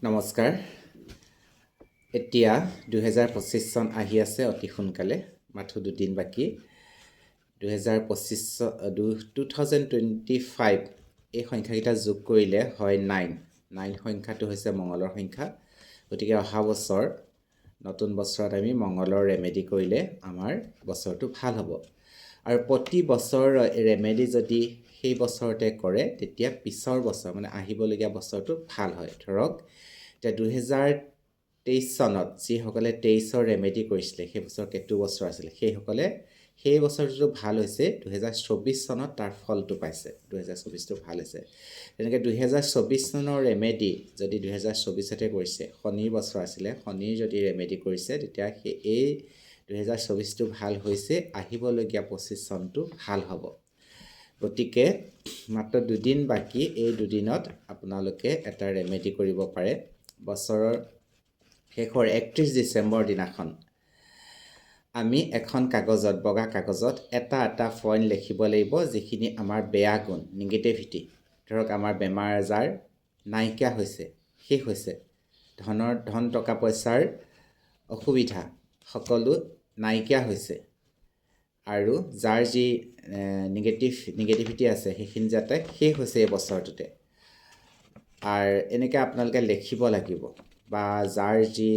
নমস্কাৰ। এতিয়া 2025 চন আহি আছে অতি সোনকালে, মাথো দুদিন বাকী। 2025 এই সংখ্যাকেইটা যোগ কৰিলে হয় 9 সংখ্যাটো হৈছে মঙ্গলৰ সংখ্যা। গতিকে অহা বছৰ নতুন বছৰত আমি মঙ্গলৰ ৰেমেডি কৰিলে আমাৰ বছৰটো ভাল হ'ব। আৰু প্ৰতি বছৰ ৰেমেডি যদি সেই বছৰতে কৰে তেতিয়া পিছৰ বছৰ মানে আহিবলগীয়া বছৰটো ভাল হয়। ধৰক এতিয়া 2023 চনত যিসকলে 23ৰ ৰেমেডি কৰিছিলে সেই বছৰ কেতু বছৰ আছিলে সেইসকলে সেই বছৰটো ভাল হৈছে, 2024 চনত তাৰ ফলটো পাইছে, 2024টো ভাল হৈছে। তেনেকৈ 2024 চনৰ ৰেমেডি যদি 2024তে কৰিছে, শনিৰ বছৰ আছিলে, শনিৰ যদি ৰেমেডি কৰিছে তেতিয়া এই 2024টো ভাল হৈছে, আহিবলগীয়া 25 চনটো ভাল হ'ব। গতিকে মাত্ৰ দুদিন বাকী, এই দুদিনত আপোনালোকে এটা ৰেমেডি কৰিব পাৰে। বছৰৰ শেষৰ 31 ডিচেম্বৰ দিনাখন আমি এখন কাগজত, বগা কাগজত এটা পইণ্ট লিখিব লাগিব, যিখিনি আমাৰ বেয়া গুণ, নিগেটিভিটি। ধৰক আমাৰ বেমাৰ আজাৰ নাইকিয়া হৈছে, শেষ হৈছে, ধন টকা পইচাৰ অসুবিধা সকলো নাইকিয়া হৈছে, আৰু যাৰ যি নিগেটিভিটি আছে সেইখিনি যাতে শেষ হৈছে এই বছৰটোতে। আৰু এনেকৈ আপোনালোকে লিখিব লাগিব, বা যাৰ যি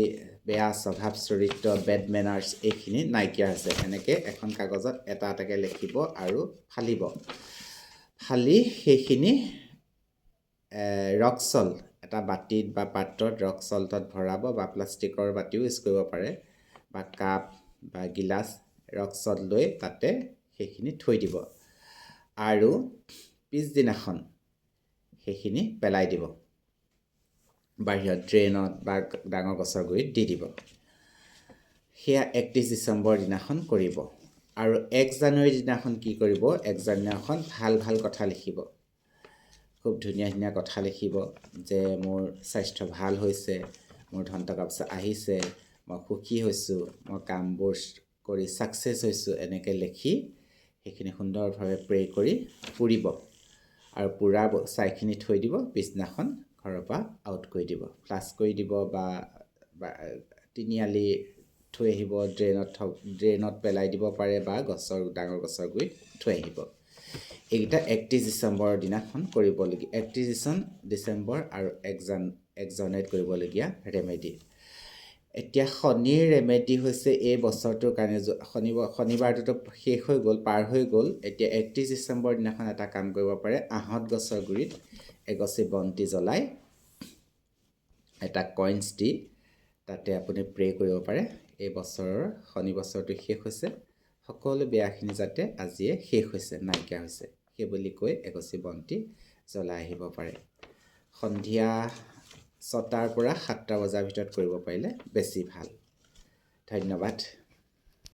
বেয়া স্বভাৱ চৰিত্ৰ, বেড মেনাৰ্ছ এইখিনি নাইকিয়া হৈছে, এনেকৈ এখন কাগজত এটা এটাকৈ লিখিব আৰু ফালিব। ফালি সেইখিনি ৰক চল্ট এটা বাতিত বা পাত্ৰত ৰক চল্টত ভৰাব, বা প্লাষ্টিকৰ বাতিও ইউজ কৰিব পাৰে, বা কাপ বা গিলাচ ৰক চল্ট লৈ তাতে সেইখিনি থৈ দিব, আৰু পিছদিনাখন সেইখিনি পেলাই দিব বাহিৰত, ড্ৰেইনত বা ডাঙৰ গছৰ গুৰিত দি দিব। সেয়া 31 ডিচেম্বৰ দিনাখন কৰিব। আৰু 1 জানুৱাৰী দিনাখন কি কৰিব? 1 জানুৱাৰী দিনাখন ভাল কথা লিখিব, খুব ধুনীয়া কথা লিখিব, যে মোৰ স্বাস্থ্য ভাল হৈছে, মোৰ ধন টকা পইচা আহিছে, মই সুখী হৈছোঁ, মই কামবোৰ কৰি ছাকচেছ হৈছোঁ, এনেকৈ লিখি সেইখিনি সুন্দৰভাৱে প্ৰে কৰি পুৰিব, আৰু পুৰা ছাইখিনি থৈ দিব, পিছদিনাখন ঘৰৰ পৰা আউট কৰি দিব, ফ্লাছ কৰি দিব, বা তিনিআলি থৈ আহিব, ড্ৰেইনত পেলাই দিব পাৰে, বা ডাঙৰ গছৰ গুৰিত থৈ আহিব। এইকেইটা 31 ডিচেম্বৰৰ দিনাখন কৰিবলগীয়া, 31 ডিচেম্বৰ আৰু 1 জানুৱাৰীত কৰিবলগীয়া ৰেমেডি। এতিয়া শনিৰ ৰেমেডি হৈছে এই বছৰটোৰ কাৰণে, শনিবাৰটোতো শেষ হৈ গ'ল, পাৰ হৈ গ'ল। এতিয়া 31 ডিচেম্বৰ দিনাখন এটা কাম কৰিব পাৰে, আহঁত গছৰ গুৰিত এগছি বন্তি জ্বলাই এটা কইনছ দি তাতে আপুনি প্ৰে কৰিব পাৰে, এই বছৰৰ শনি বছৰটো শেষ হৈছে, সকলো বেয়াখিনি যাতে আজিয়ে শেষ হৈছে, নাইকিয়া হৈছে, সেই বুলি কৈ এগছি বন্তি জ্বলাই আহিব পাৰে। সন্ধিয়া 6টাৰ পৰা 7টা বজাৰ ভিতৰত কৰিব পাৰিলে বেছি ভাল। ধন্যবাদ।